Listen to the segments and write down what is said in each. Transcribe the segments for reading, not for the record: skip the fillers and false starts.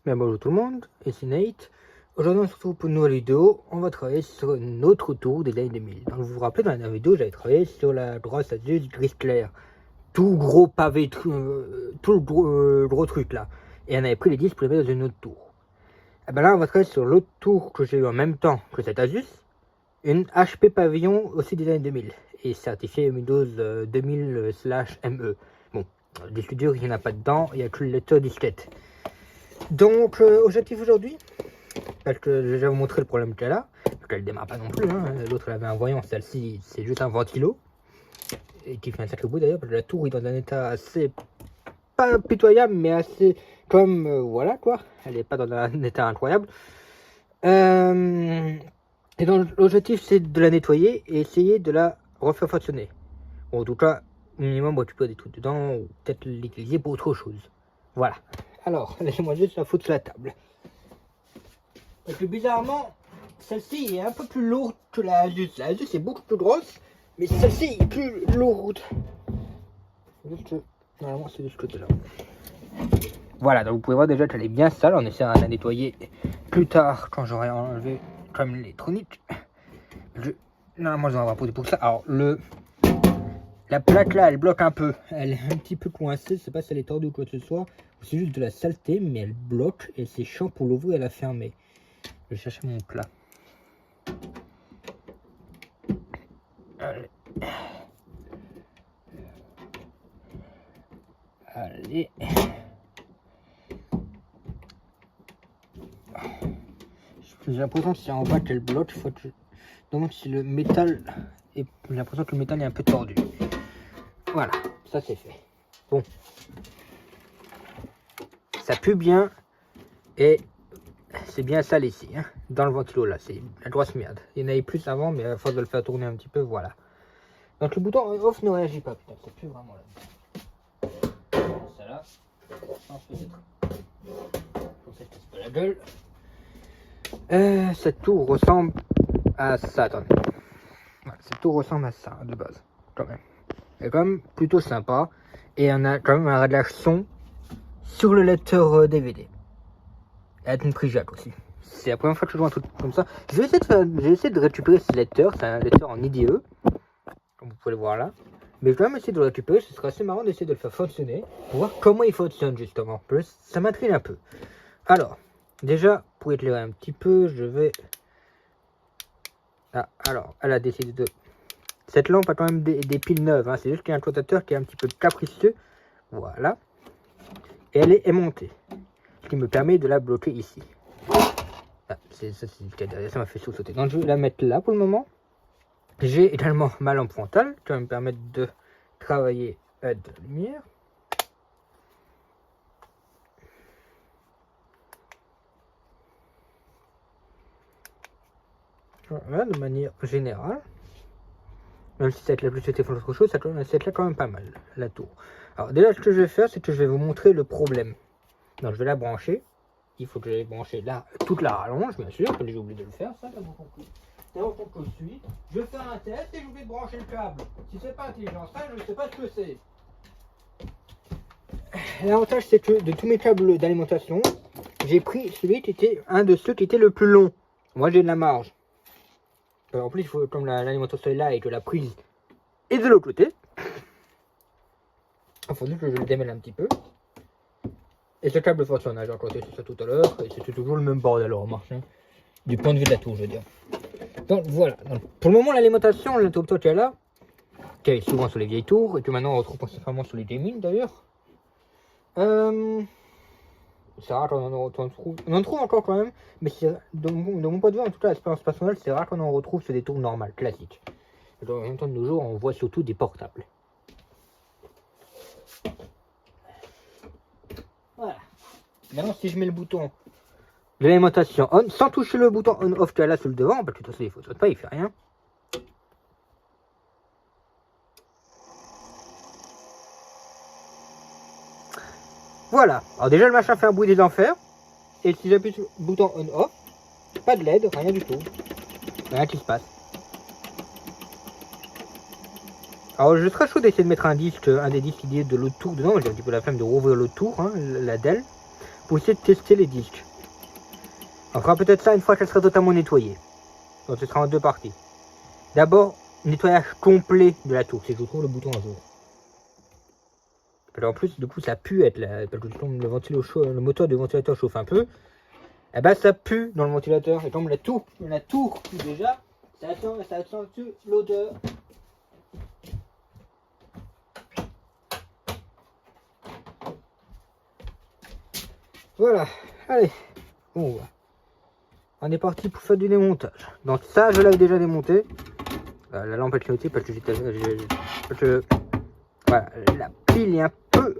Bien bonjour tout le monde, ici Nate. Aujourd'hui on se retrouve pour une nouvelle vidéo. On va travailler sur une autre tour des années 2000. Donc vous vous rappelez, dans la dernière vidéo j'avais travaillé sur la grosse Asus gris clair. Tout gros pavé, tout le gros truc là. Et on avait pris les disques pour les mettre dans une autre tour. Et ben là on va travailler sur l'autre tour que j'ai eu en même temps que cette Asus. Une HP Pavillon aussi des années 2000. Et certifiée Windows 2000/ME. Bon, disque dur il n'y en a pas dedans, il y a que le lecteur disquette. Donc, objectif aujourd'hui, parce que je vais déjà vous montrer le problème qu'elle a, parce qu'elle démarre pas non plus, hein. L'autre elle avait un voyant, celle-ci c'est juste un ventilo, et qui fait un sacré bout d'ailleurs, parce que la tour est dans un état assez, pas pitoyable, mais assez comme, voilà quoi, elle est pas dans un état incroyable. Et donc l'objectif c'est de la nettoyer et essayer de la refaire fonctionner. Bon, en tout cas, au minimum récupérer des trucs dedans, ou peut-être l'utiliser pour autre chose. Voilà. Alors, laissez-moi juste la foutre sur la table. Parce que bizarrement, celle-ci est un peu plus lourde que la Asus. La Asus est beaucoup plus grosse, mais celle-ci est plus lourde. Juste, normalement, c'est de ce côté-là. Voilà, donc vous pouvez voir déjà qu'elle est bien sale. On essaiera de la nettoyer plus tard quand j'aurai enlevé comme l'électronique. Normalement, j'en avoir posé pour ça. Alors, la plaque là, elle bloque un peu. Elle est un petit peu coincée. Je sais pas si elle est tordue ou quoi que ce soit. C'est juste de la saleté, mais elle bloque et c'est chiant pour l'ouvrir et la fermer. Je vais chercher mon plat. Allez. Allez. J'ai l'impression que c'est en bas qu'elle bloque. Il faut que je demande si le métal est. J'ai l'impression que le métal est un peu tordu. Voilà, ça c'est fait. Bon. Ça pue bien et c'est bien sale ici, hein, dans le ventilo là, c'est la grosse merde. Il y en avait plus avant, mais à force de le faire tourner un petit peu, voilà. Donc le bouton off ne réagit pas, putain, ça pue vraiment là. Ça là, peut-être la gueule. Cette tour ressemble à ça, attendez. Voilà, cette tour ressemble à ça, de base, quand même. Elle est quand même plutôt sympa, et on a quand même un réglage son sur le lecteur DVD. Elle a une prise jack aussi. C'est la première fois que je joue un truc comme ça. Je vais essayer de récupérer ce lecteur. C'est un lecteur en IDE, comme vous pouvez le voir là. Mais je vais quand même essayer de le récupérer. Ce serait assez marrant d'essayer de le faire fonctionner pour voir comment il fonctionne justement. Plus, ça m'intrigue un peu. Alors, déjà pour éclairer un petit peu, je vais. Ah, alors, elle a décidé de. Cette lampe a quand même des piles neuves. Hein. C'est juste qu'il y a un contateur qui est un petit peu capricieux. Voilà. Et elle est aimantée. Ce qui me permet de la bloquer ici. Ah, ça m'a fait sauter. Donc je vais la mettre là pour le moment. J'ai également ma lampe frontale qui va me permettre de travailler de la lumière. Voilà, de manière générale. Même si cette la plus c'était autre chose, cette là quand même pas mal, la tour. Alors déjà ce que je vais faire, c'est que je vais vous montrer le problème. Donc je vais la brancher. Il faut que je brancher là toute la rallonge, bien sûr, que j'ai oublié de le faire, ça vous compris. Donc que je suis, je vais faire un test et j'ai oublié de brancher le câble. Si c'est pas intelligent, ça je ne sais pas ce que c'est. L'avantage c'est que de tous mes câbles d'alimentation, j'ai pris celui qui était un de ceux qui était le plus long. Moi j'ai de la marge. En plus, il faut, comme l'alimentation est là et que la prise est de l'autre côté, il faut juste que je le démêle un petit peu. Et ce câble fonctionne, j'ai raconté ça tout à l'heure, et c'était toujours le même bordel, remarque, hein, du point de vue de la tour, je veux dire. Donc voilà, donc, pour le moment l'alimentation, l'interrupteur qui est là, qui est souvent sur les vieilles tours, et que maintenant on retrouve principalement sur les G1000 d'ailleurs. C'est rare qu'on en trouve. On en trouve encore quand même, mais de mon point de vue, en tout cas, l'expérience personnelle, c'est rare qu'on en retrouve sur des tours normales, classiques. Et donc, en même temps de nos jours, on voit surtout des portables. Voilà. Maintenant, si je mets le bouton de l'alimentation on, sans toucher le bouton on-off qui est là sur le devant, parce que de toute façon, il ne fonctionne pas, il fait rien. Voilà. Alors déjà, le machin fait un bruit des enfers. Et si j'appuie sur le bouton on-off, pas de LED, rien du tout. Rien qui se passe. Alors je serais chaud d'essayer de mettre un des disques IDE de l'autre tour dedans. J'ai un petit peu la flemme de rouvrir l'autre tour, hein, la Dell. pour essayer de tester les disques. On fera peut-être ça une fois qu'elle sera totalement nettoyée. Donc ce sera en deux parties. D'abord, nettoyage complet de la tour, si je trouve le bouton un jour. Alors en plus, du coup, ça pue être là, parce que le moteur du ventilateur chauffe un peu. Et ben ça pue dans le ventilateur. Et comme la tour pue déjà, ça accentue l'odeur. Voilà, allez, bon, on est parti pour faire du démontage. Donc ça, je l'avais déjà démonté. La lampe a clignoté parce que voilà, la pile est un peu...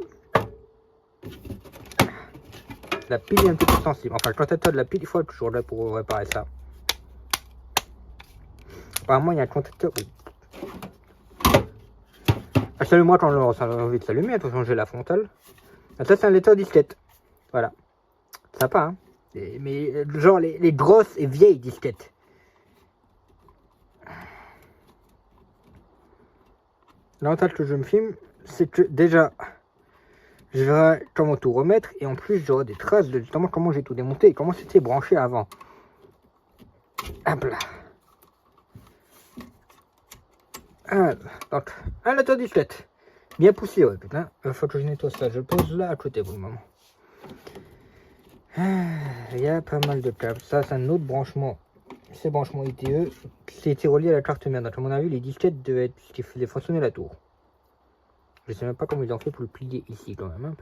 La pile est un peu plus sensible. Enfin, le contateur de la pile, il faut être toujours là pour réparer ça. Apparemment, il y a un contateur... Salut-moi quand on a envie de s'allumer, il faut changer la frontale. Ah, ça, c'est un lecteur disquette. Voilà. Sympa, hein. Mais genre les grosses et vieilles disquettes. L'avantage que je me filme, c'est que déjà, je verrai comment tout remettre. Et en plus, j'aurai des traces de justement comment j'ai tout démonté et comment c'était branché avant. Hop là. Donc, un lecteur disquette. Bien poussiéreux, putain. Il faut que je nettoie ça. Je le pose là à côté pour le moment. Il y a pas mal de câbles. Ça, c'est un autre branchement. C'est branchement ITE. C'était relié à la carte mère. Donc, à mon avis, les disquettes devaient être ce qui faisait fonctionner la tour. Je sais même pas comment ils ont fait pour le plier ici, quand même. Hein,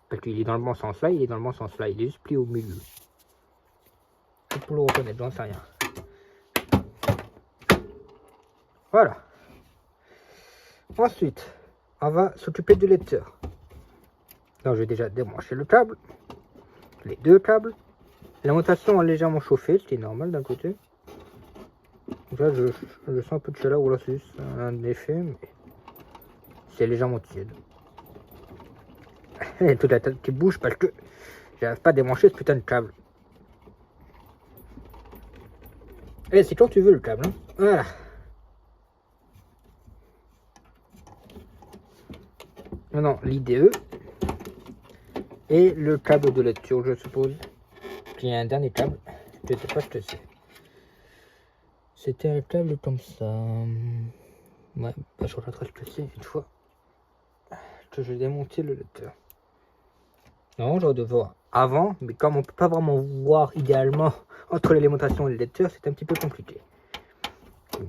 parce qu'il est dans le bon sens là, il est dans le bon sens là. Il est juste plié au milieu. C'est pour le reconnaître, j'en sais rien. Voilà. Ensuite, on va s'occuper du lecteur. Donc, j'ai déjà débranché le câble. Les deux câbles. L'alimentation a légèrement chauffé, ce qui est normal d'un côté. Donc là, je sens un peu de chaleur, ou là c'est juste un effet, mais c'est légèrement tiède. Et toute la tête qui bouge parce que j'arrive pas à débrancher ce putain de câble. Et c'est quand tu veux le câble, hein. Voilà. Maintenant, l'IDE et le câble de lecture, je suppose. Puis il y a un dernier câble, je ne sais pas ce que c'est. C'était un câble comme ça. Ouais, bah, je regarderai ce que c'est une fois que je démontais le lecteur. Non, j'aurais dû voir avant, mais comme on peut pas vraiment voir idéalement entre l'alimentation et le lecteur, c'est un petit peu compliqué. De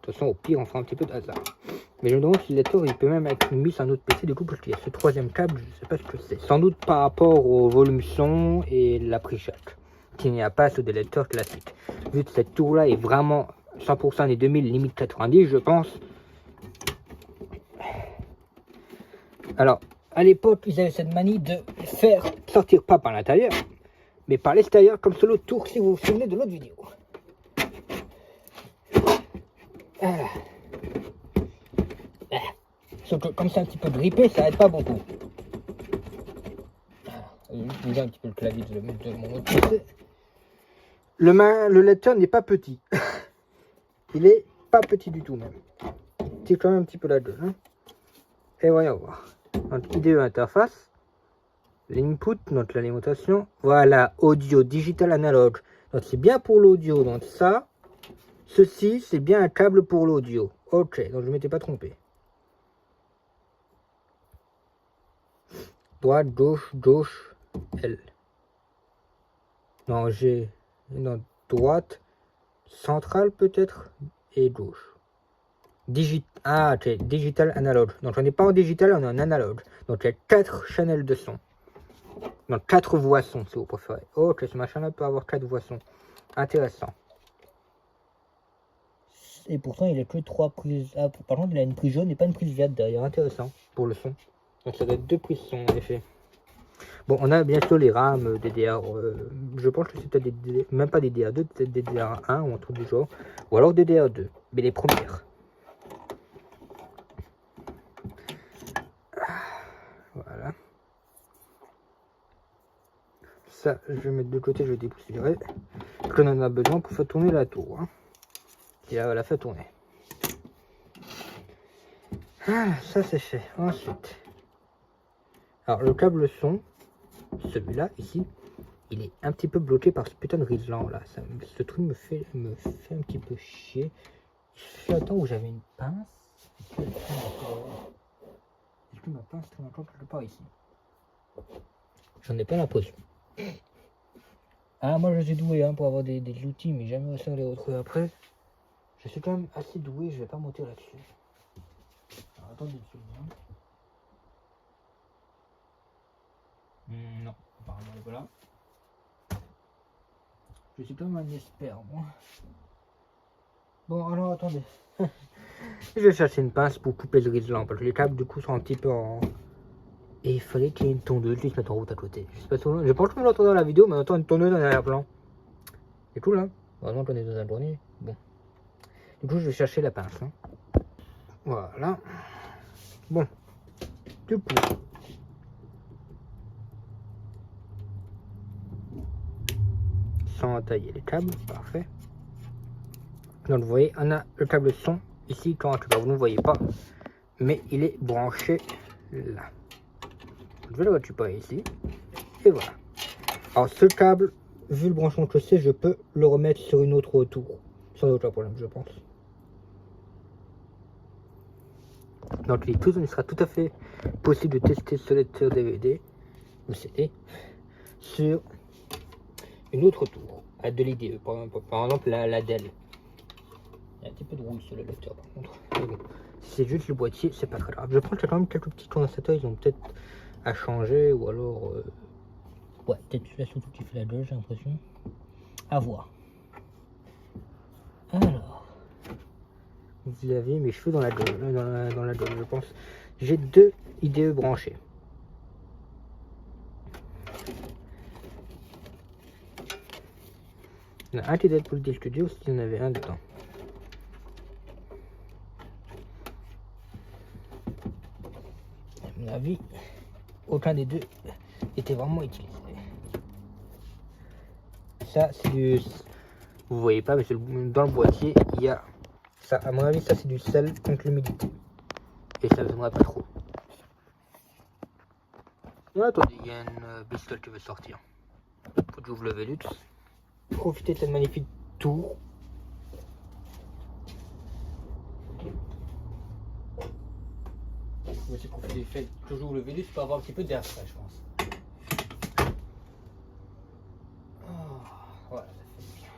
toute façon, au pire, on fera un petit peu de hasard. Mais je me demande si le lecteur il peut même être mis sur un autre PC, du coup, parce qu'il y a ce troisième câble, je ne sais pas ce que c'est. Sans doute par rapport au volume son et la pre-jack, qu'il n'y a pas sur des lecteurs classiques. Vu que cette tour-là est vraiment 100% des 2000, limite 90, je pense. Alors, à l'époque, ils avaient cette manie de faire sortir pas par l'intérieur, mais par l'extérieur, comme sur l'autre tour, si vous vous souvenez de l'autre vidéo. Voilà. Sauf que comme c'est un petit peu grippé, ça aide pas beaucoup. Je vais un petit peu le clavier de mon autre PC. Le lecteur n'est pas petit. Il est pas petit du tout même. C'est quand même un petit peu la gueule. Hein. Et voyons voir. Donc IDE interface. L'input, donc l'alimentation. Voilà, audio, digital analogue. Donc c'est bien pour l'audio. Donc ça, ceci, c'est bien un câble pour l'audio. Ok, donc je ne m'étais pas trompé. Droite, gauche, L. Non, j'ai dans droite, centrale peut-être, et gauche. Ok, digital analogue. Donc on n'est pas en digital, on est en analogue. Donc il y a 4 channels de son. Donc 4 voix son si vous préférez. Ok, ce machin-là peut avoir 4 voix son. Intéressant. Et pourtant il a que 3 prises. Ah, par contre il a une prise jaune et pas une prise verte derrière. Intéressant pour le son. Donc ça doit être 2 prises son en effet. Bon, on a bien sûr les RAM DDR, je pense que c'est peut-être même pas DDR2, peut-être DDR1 ou un truc du genre, ou alors DDR2, mais les premières. Voilà. Ça, je vais mettre de côté, je vais dépoussiérer. Parce qu'on en a besoin pour faire tourner la tour. Hein. Et là, la fait tourner. Ah, ça c'est fait. Ensuite. Alors le câble son, celui-là ici, il est un petit peu bloqué par ce putain de Rizlan là. Ce truc me fait un petit peu chier. Je fais un temps où j'avais une pince. Est-ce que ma pince traîne encore quelque part ici? J'en ai pas l'impression. Ah, moi je suis doué hein, pour avoir des outils, mais jamais réussi à les retrouver après. Je suis quand même assez doué, je vais pas monter là-dessus. Alors attendez une seconde. Non, apparemment elle est pas là. Je suis quand même un expert, moi. Bon, alors attendez. Je vais chercher une pince pour couper le Rizlan, parce que les câbles du coup sont un petit peu en... Et il fallait qu'il y ait une tondeuse qui se mette en route à côté. Je sais pas si on... Je pense que vous l'entendez dans la vidéo, mais on entend une tondeuse dans l'arrière-plan. C'est cool, hein. Heureusement qu'on est dans un grenier. Bon. Du coup, je vais chercher la pince. Hein. Voilà. Bon. Du coup. Sans tailler les câbles. Parfait. Donc, vous voyez, on a le câble son ici. Quand vous ne voyez pas. Mais il est branché là. Je vais le récupérer ici. Et voilà. Alors, ce câble, vu le branchement que c'est, je peux le remettre sur une autre tour. Sans aucun problème, je pense. Donc il sera tout à fait possible de tester ce lecteur DVD ou CD sur une autre tour à de l'IDE, par exemple la Dell. Il y a un petit peu de rouille sur le lecteur par contre. Mais bon, si c'est juste le boîtier, c'est pas très grave. Je pense qu'il y a quand même quelques petits condensateurs, ils ont peut-être à changer ou alors... Ouais, peut-être celui-là surtout qui fait la gueule, j'ai l'impression. À voir. Alors... Vous avez mes cheveux dans la gueule, dans la gueule, je pense. J'ai 2 IDE branchés. Il y en a un qui doit être pour le disque dur, s'il y en avait un dedans. À mon avis, aucun des deux était vraiment utilisé. Ça, c'est du... Vous voyez pas, mais dans le boîtier, il y a... Ça, à mon avis, ça c'est du sel contre l'humidité. Et ça ne viendrait pas trop. Oh, attendez, il y a une bistole qui veut sortir. Faut que j'ouvre le Velux. Profitez de cette magnifique tour. Je vais aussi profiter du fait que j'ouvre le Velux pour avoir un petit peu d'air frais, je pense. Oh, voilà, ça fait bien.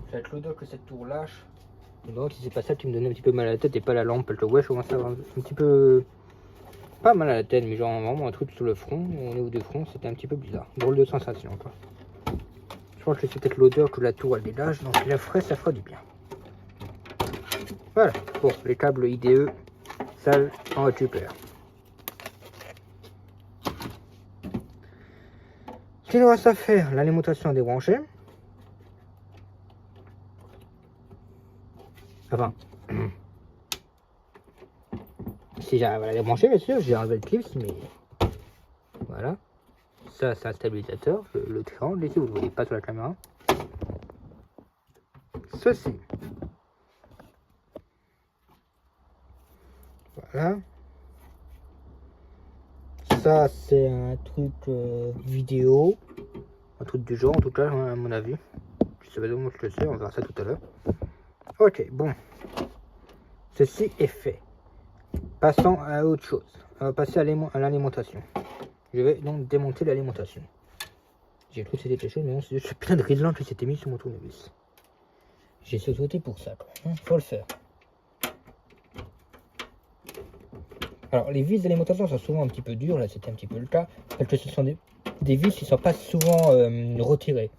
Ça va être l'odeur que cette tour lâche. Donc si c'est pas ça qui me donnait un petit peu mal à la tête et pas la lampe, parce que ouais, je commence à avoir un petit peu... Pas mal à la tête, mais genre vraiment un truc sur le front, au niveau du front, c'était un petit peu bizarre. Drôle de sensation quoi. Je pense que c'est peut-être l'odeur que la tour elle dégage, donc l'air frais ça fera du bien. Voilà, bon, les câbles IDE, ça on récupère. Ce qu'il nous reste à faire, l'alimentation débranchée. Enfin, si j'arrive à la débrancher, bien sûr, j'ai enlevé le clip, mais voilà. Ça, c'est un stabilisateur, le triangle, ici, vous ne le voyez pas sur la caméra. Ceci. Voilà. Ça, c'est un truc vidéo. Un truc du genre, en tout cas, à mon avis. Je sais pas comment je le sais, on verra ça tout à l'heure. Ok, bon. Ceci est fait. Passons à autre chose. On va passer à l'alimentation. Je vais donc démonter l'alimentation. J'ai cru que c'était quelque chose, mais non, c'est juste plein de Rizlan qui s'était mis sur mon tournevis. J'ai sauté pour ça, quoi. Faut le faire. Alors, les vis d'alimentation sont souvent un petit peu dures. Là, c'était un petit peu le cas. Parce que ce sont des vis qui ne sont pas souvent retirées.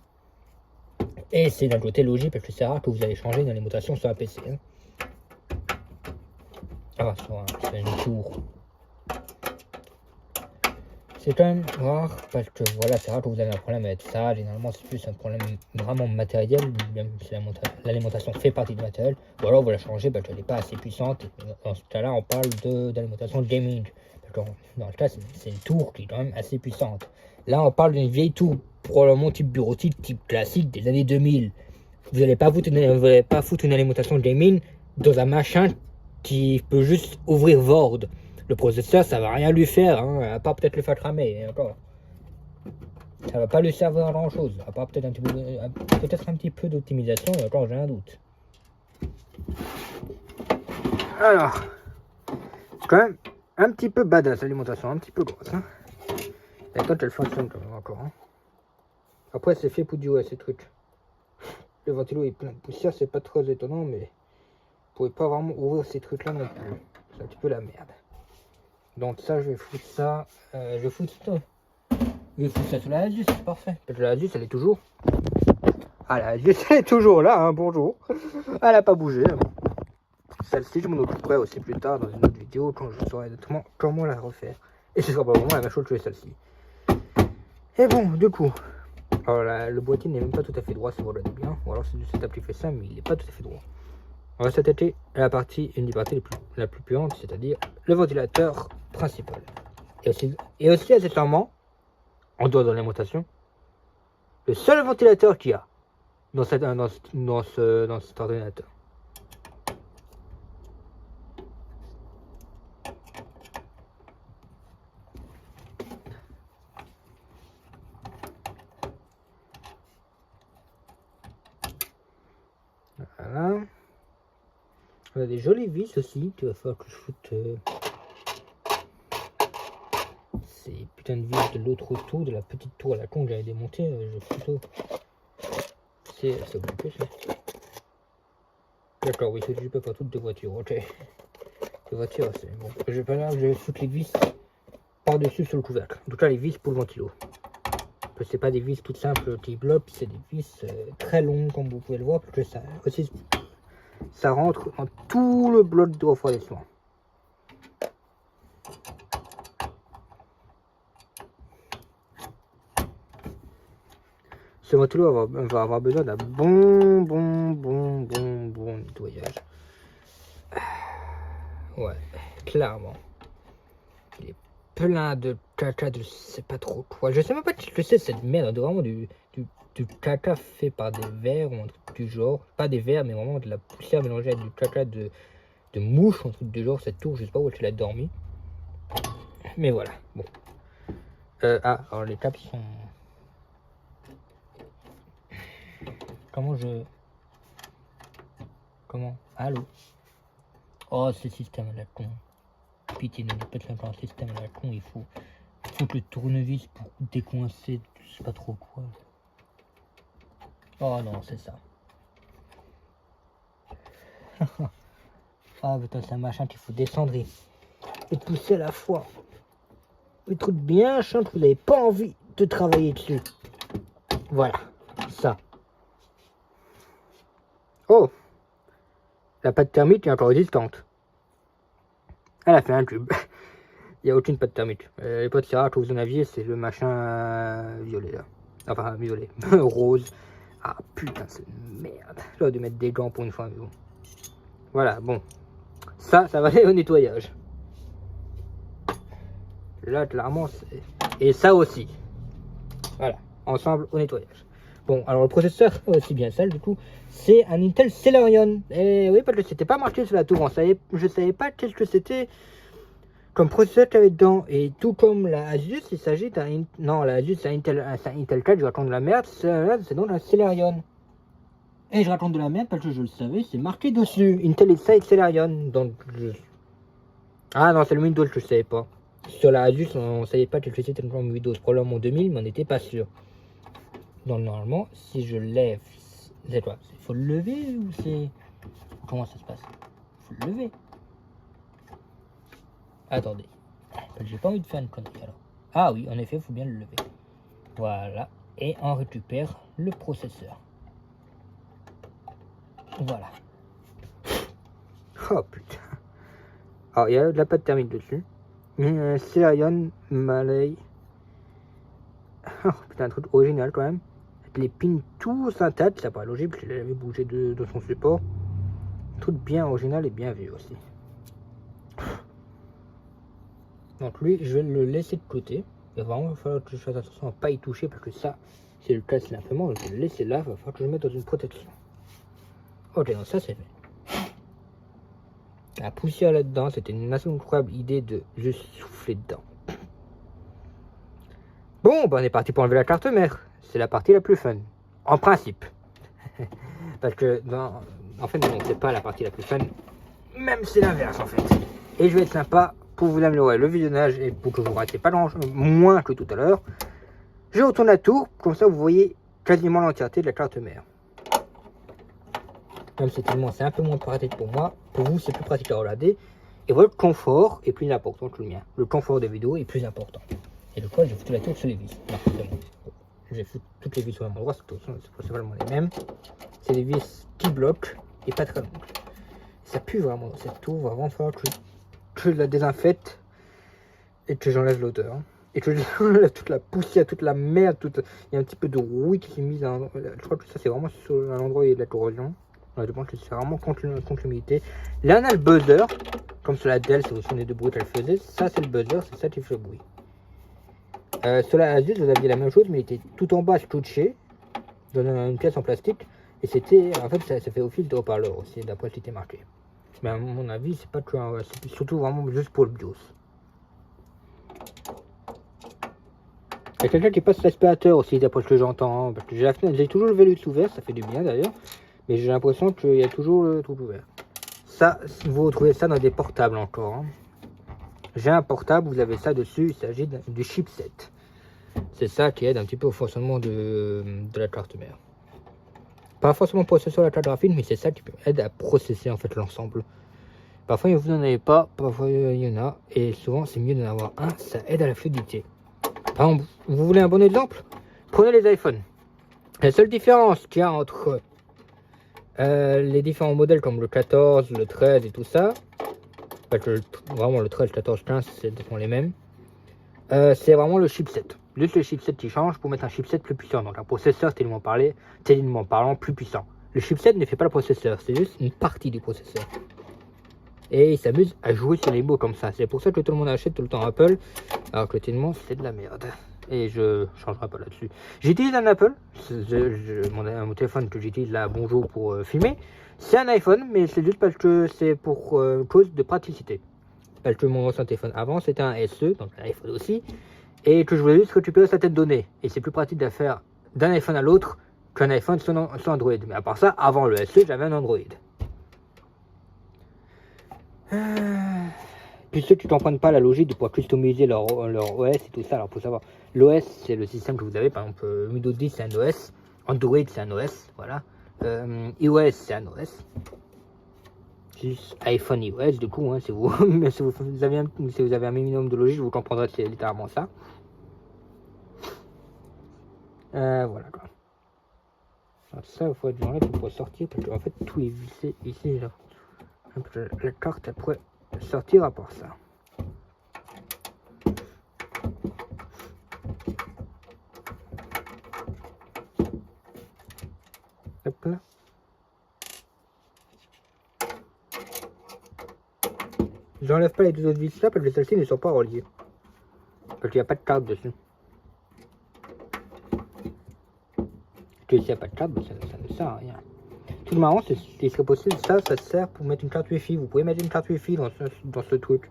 Et c'est d'un côté logique, parce que c'est rare que vous allez changer une alimentation sur un PC. Hein. Ah, sur une tour. C'est quand même rare, parce que voilà, c'est rare que vous avez un problème avec ça. Généralement, c'est plus un problème vraiment matériel, même si l'alimentation fait partie du matériel. Ou alors, vous la changez parce qu'elle n'est pas assez puissante. Dans ce cas-là, on parle d'alimentation gaming. Parce que dans le cas, c'est une tour qui est quand même assez puissante. Là, on parle d'une vieille tour, probablement type bureautique, type classique des années 2000. Vous n'allez pas foutre une alimentation gaming dans un machin qui peut juste ouvrir Word. Le processeur, ça va rien lui faire, hein, à part peut-être le faire cramer, encore. Ça va pas lui servir à grand chose, à part peut-être un petit peu d'optimisation, et encore j'ai un doute. Alors, quand même un petit peu badass l'alimentation, un petit peu grosse. Hein. Et quand elle fonctionne quand même encore. Hein. Après c'est fait pour durer ces trucs. Le ventilo est plein de poussière, c'est pas trop étonnant, mais vous pouvez pas vraiment ouvrir ces trucs là non plus. C'est un petit peu la merde. Donc ça je vais foutre ça. Je vais foutre ça sur la Asus, c'est parfait. Parce que la Asus elle est toujours. Ah la Asus elle est toujours là, hein, bonjour. Elle a pas bougé. Hein. Celle-ci, je m'en occuperai aussi plus tard dans une autre vidéo quand je saurai exactement comment la refaire. Et ce sera pas vraiment la même chose que celle-ci. Et bon, du coup, alors le boîtier n'est même pas tout à fait droit si vous regardez bien. Ou alors c'est du setup qui fait ça, mais il n'est pas tout à fait droit. On va s'attacher à une des parties la plus puante, c'est-à-dire le ventilateur principal. Et aussi accessoirement, en dehors de l'alimentation, le seul ventilateur qu'il y a dans cet ordinateur. Voilà. On a des jolies vis aussi. Il va falloir que je foute ces putains de vis de l'autre tour, de la petite tour à la con que j'avais démontée. Je plutôt. C'est occupé ça. D'accord, oui, je peux faire toutes des voitures. Ok. Les voitures, c'est bon. Je vais pas là, je vais foutre les vis par-dessus sur le couvercle. En tout cas, les vis pour le ventilo. C'est pas des vis toutes simples qui bloquent, c'est des vis très longues comme vous pouvez le voir, parce que ça aussi ça rentre dans tout le bloc de refroidissement. Ce ventilo va avoir besoin d'un bon nettoyage. Ouais, clairement. Il est plein de caca, je sais pas trop quoi. Je sais même pas ce que c'est cette merde, vraiment du caca fait par des vers ou un truc du genre. Pas des vers, mais vraiment de la poussière mélangée avec du caca de mouche, un truc du genre. Cette tour, je sais pas où elle a dormi. Mais voilà, bon. Alors les câbles sont... Comment Allô. Oh, ce système à la con. Pitié, ne pas de un système à la con, il faut le tournevis pour décoincer, je sais pas trop quoi. Oh non, c'est ça. Ah putain, c'est un machin qu'il faut descendre et pousser à la fois. Le truc bien chiant que vous n'avez pas envie de travailler dessus. Voilà, ça. Oh, la pâte thermique est encore résistante. Elle a fait un tube. Il n'y a aucune pâte thermique. Les pâtes serrades que vous en aviez, c'est le machin violet là. Enfin, violet. Rose. Ah putain, c'est merde. J'aurais dû mettre des gants pour une fois, mais bon. Voilà, bon. Ça va aller au nettoyage. Là, clairement, c'est... Et ça aussi. Voilà, ensemble au nettoyage. Bon, alors le processeur, aussi bien celle du coup, c'est un Intel Celeron. Et oui, parce que c'était pas marqué sur la tour. Je savais pas qu'est-ce que c'était comme processeur qu'il y avait dedans. Et tout comme la Asus, il s'agit d'un... Non, la Asus, c'est un Intel 4, je raconte de la merde. C'est donc un Celeron. Et je raconte de la merde parce que je le savais, c'est marqué dessus. Intel Inside Celeron. Donc, ah non, c'est le Windows que je savais pas. Sur la Asus, on savait pas que c'était le Windows. Probablement en 2000, mais on n'était pas sûr. Donc normalement, si je lève... C'est quoi? Il faut le lever ou c'est... Comment ça se passe? Il faut le lever. Attendez. J'ai pas envie de faire une connerie alors. Ah oui, en effet, il faut bien le lever. Voilà. Et on récupère le processeur. Voilà. Oh putain. Alors, il y a de la pâte thermique dessus. Cerion Malay. Oh putain, un truc original quand même. Avec les pins tous intacts, ça paraît logique parce qu'il avait bougé de son support. Un truc bien original et bien vieux aussi. Donc lui, je vais le laisser de côté. Il va vraiment falloir que je fasse attention à ne pas y toucher parce que ça, c'est le cas, c'est l'imprimant. Je vais le laisser là, il va falloir que je le mette dans une protection. Ok, donc ça c'est fait. La poussière là-dedans, c'était une incroyable idée de juste souffler dedans. Bon, ben on est parti pour enlever la carte mère. C'est la partie la plus fun. En principe. Parce que, en fait, non, c'est pas la partie la plus fun. Même c'est l'inverse, en fait. Et je vais être sympa pour vous améliorer le visionnage et pour que vous ne ratiez pas moins que tout à l'heure. Je retourne la tour, comme ça vous voyez quasiment l'entièreté de la carte mère. Même si c'est un peu moins pratique pour moi, pour vous c'est plus pratique à regarder. Et votre confort est plus important que le mien. Le confort des vidéos est plus important. Et le coup, j'ai foutu la tour sur les vis. J'ai foutu toutes les vis sur le même endroit, c'est principalement les mêmes. C'est des vis qui bloquent et pas très longues. Ça pue vraiment cette tour, va vraiment falloir que je la désinfecte et que j'enlève l'odeur. Et que j'enlève toute la poussière, toute la merde, il y a un petit peu de rouille qui s'est mise. Je crois que ça c'est vraiment sur un endroit où il y a de la corrosion. Ouais, je pense que c'est vraiment contre l'humidité. Là on a le buzzer, comme sur la Dell, si vous vous souvenez de bruit qu'elle faisait. Ça c'est le buzzer, c'est ça qui fait le bruit. Sur la Asus, vous aviez la même chose, mais il était tout en bas scotché dans une pièce en plastique. Et c'était, en fait, ça fait office de haut-parleur aussi, d'après ce qui était marqué. Mais à mon avis, c'est pas que, c'est surtout vraiment juste pour le BIOS. Il y a quelqu'un qui passe l'aspirateur aussi, d'après ce que j'entends. Hein, parce que j'ai toujours le Velux ouvert, ça fait du bien d'ailleurs. Mais j'ai l'impression qu'il y a toujours le truc ouvert. Ça, vous retrouvez ça dans des portables encore. Hein. J'ai un portable, vous avez ça dessus, il s'agit du chipset. C'est ça qui aide un petit peu au fonctionnement de la carte mère. Pas forcément processeur la carte graphique, mais c'est ça qui aide à processer en fait l'ensemble. Parfois vous n'en avez pas, parfois il y en a, et souvent c'est mieux d'en avoir un, ça aide à la fluidité. Par exemple, vous voulez un bon exemple? Prenez les iPhones. La seule différence qu'il y a entre les différents modèles comme le 14, le 13 et tout ça, vraiment le 13, 14, 15, c'est les mêmes. C'est vraiment le chipset. Juste le chipset qui change pour mettre un chipset plus puissant. Donc un processeur tellement parlant plus puissant. Le chipset ne fait pas le processeur, c'est juste une partie du processeur. Et il s'amuse à jouer sur les mots comme ça. C'est pour ça que tout le monde achète tout le temps Apple. Alors que tellement c'est de la merde. Et je changerai pas là-dessus. J'utilise un Apple. Mon téléphone que j'utilise là, bonjour, pour filmer. C'est un iPhone, mais c'est juste parce que c'est pour cause de praticité. Parce que mon ancien téléphone avant c'était un SE, donc un iPhone aussi, et que je voulais juste récupérer sa tête de données. Et c'est plus pratique de faire d'un iPhone à l'autre qu'un iPhone sans Android. Mais à part ça, avant le SE, j'avais un Android. Puis ceux qui ne comprennent pas la logique de pouvoir customiser leur OS et tout ça, alors faut savoir, l'OS c'est le système que vous avez, par exemple Windows 10 c'est un OS, Android c'est un OS, voilà, iOS c'est un OS. iPhone iOS du coup, hein, si vous avez un minimum de logique, vous comprendrez que c'est littéralement ça. Voilà quoi. Alors ça, il faut être dans là pour sortir parce qu'en fait tout est vissé ici. Là. La carte elle pourrait sortir à part ça. Hop là. J'enlève pas les deux autres vis là parce que celles-ci ne sont pas reliées. Parce qu'il n'y a pas de carte dessus. S'il n'y a pas de carte, ça ne sert à rien. Tout le marrant, c'est ce qui serait possible, ça sert pour mettre une carte Wi-Fi. Vous pouvez mettre une carte Wi-Fi dans ce truc.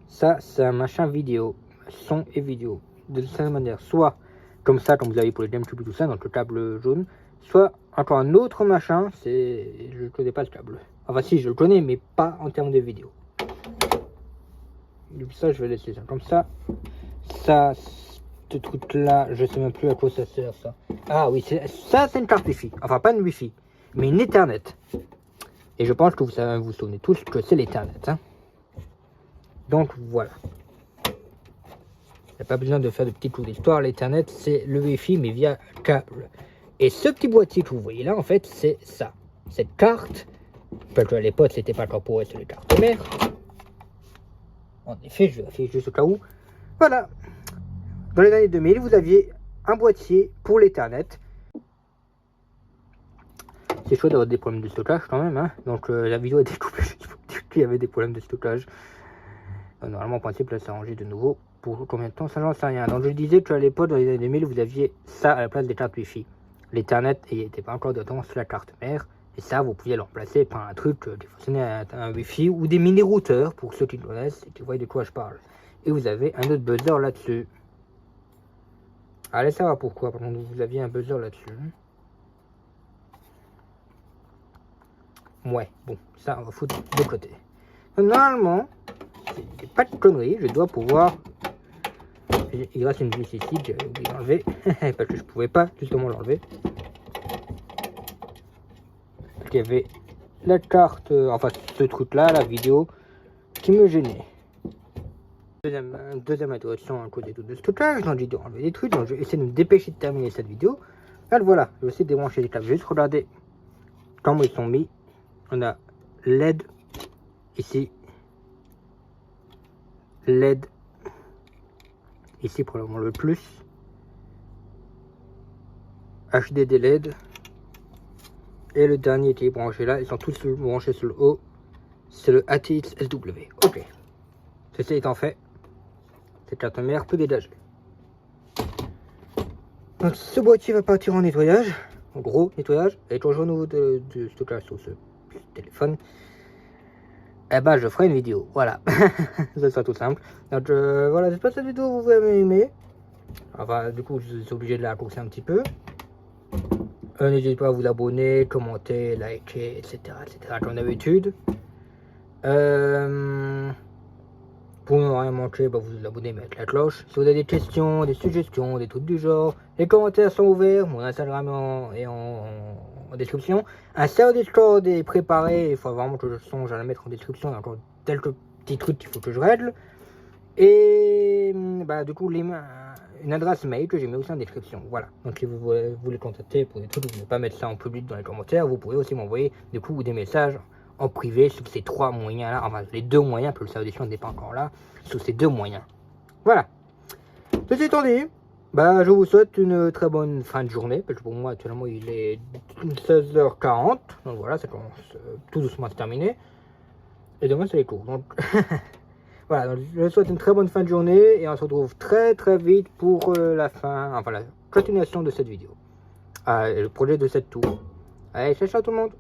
Ça, c'est un machin vidéo, son et vidéo. De cette manière, soit comme ça, comme vous avez pour les GameCube et tout ça, donc le câble jaune, soit encore un autre machin, je ne connais pas ce câble. Enfin si, je le connais, mais pas en termes de vidéo. Donc ça, je vais laisser ça comme ça. Ça, ce truc là, je sais même plus à quoi ça sert ça. Ah oui, ça c'est une carte Wi-Fi. Enfin pas une Wi-Fi, mais une Ethernet. Et je pense que vous vous souvenez tous que c'est l'Ethernet. Hein. Donc voilà. Il n'y a pas besoin de faire de petits coups d'histoire. L'Ethernet c'est le Wi-Fi mais via câble. Et ce petit boîtier que vous voyez là en fait c'est ça. Cette carte, parce que à l'époque c'était pas incorporé sur les cartes mères. En effet, je vais afficher juste au cas où. Voilà. Dans les années 2000, vous aviez un boîtier pour l'Ethernet. C'est chaud d'avoir des problèmes de stockage quand même. Hein. Donc la vidéo a été coupée. Il y avait des problèmes de stockage. Normalement, en principe, là, c'est arrangé de nouveau. Pour combien de temps, ça j'en sais rien. Donc je disais qu'à l'époque, dans les années 2000, vous aviez ça à la place des cartes Wi-Fi. L'Ethernet n'était pas encore dedans sur la carte mère. Et ça, vous pouvez le remplacer par un truc qui fonctionne à un Wi-Fi ou des mini-routeurs, pour ceux qui le connaissent et qui voient de quoi je parle. Et vous avez un autre buzzer là-dessus. Allez savoir pourquoi, par contre, vous aviez un buzzer là-dessus. Ouais, bon, ça, on va foutre de côté. Normalement, c'est pas de conneries, je dois pouvoir... Il reste une vis ici que j'ai oublié d'enlever, parce que je pouvais pas justement l'enlever. Il y avait la carte, enfin ce truc-là, la vidéo, qui me gênait. Deuxième interruption à cause des trucs de stockage, donc j'ai dû enlever des trucs, donc je vais essayer de me dépêcher de terminer cette vidéo. Alors voilà, je vais essayer de débrancher les câbles, juste regardez comment ils sont mis. On a LED ici, LED ici probablement le plus, HDD LED, et le dernier qui est branché là, ils sont tous branchés sur le haut, c'est le ATX SW. Ok, ceci étant fait, cette carte mère peut dégager. Donc ce boîtier va partir en nettoyage, en gros nettoyage, et quand j'aurai nouveau de stockage sur ce téléphone, eh ben je ferai une vidéo, voilà. Ça sera tout simple. Donc voilà, j'espère que cette vidéo vous avez aimé. Enfin, du coup, je suis obligé de la raccourcir un petit peu. N'hésitez pas à vous abonner, commenter, liker, etc. comme d'habitude. Pour ne rien manquer, bah, vous vous abonnez, mettez la cloche. Si vous avez des questions, des suggestions, des trucs du genre, les commentaires sont ouverts. Mon Instagram est en description. Un serveur Discord est préparé. Il faut vraiment que je songe à la mettre en description. Il y a encore quelques petits trucs qu'il faut que je règle. Et bah, du coup, une adresse mail que j'ai mis aussi en description. Voilà. Donc si vous voulez contacter pour des trucs, vous ne pouvez pas mettre ça en public dans les commentaires. Vous pouvez aussi m'envoyer du coup des messages en privé sur ces trois moyens là, enfin les deux moyens, parce que le serveur Discord n'est pas encore là, sur ces deux moyens. Voilà. Ceci étant dit, bah, je vous souhaite une très bonne fin de journée, parce que pour moi actuellement il est 16h40, donc voilà, ça commence tout doucement à se terminer. Et demain c'est les cours, donc voilà, donc je vous souhaite une très bonne fin de journée, et on se retrouve très vite pour la continuation de cette vidéo. Le projet de cette tour. Allez, ciao tout le monde.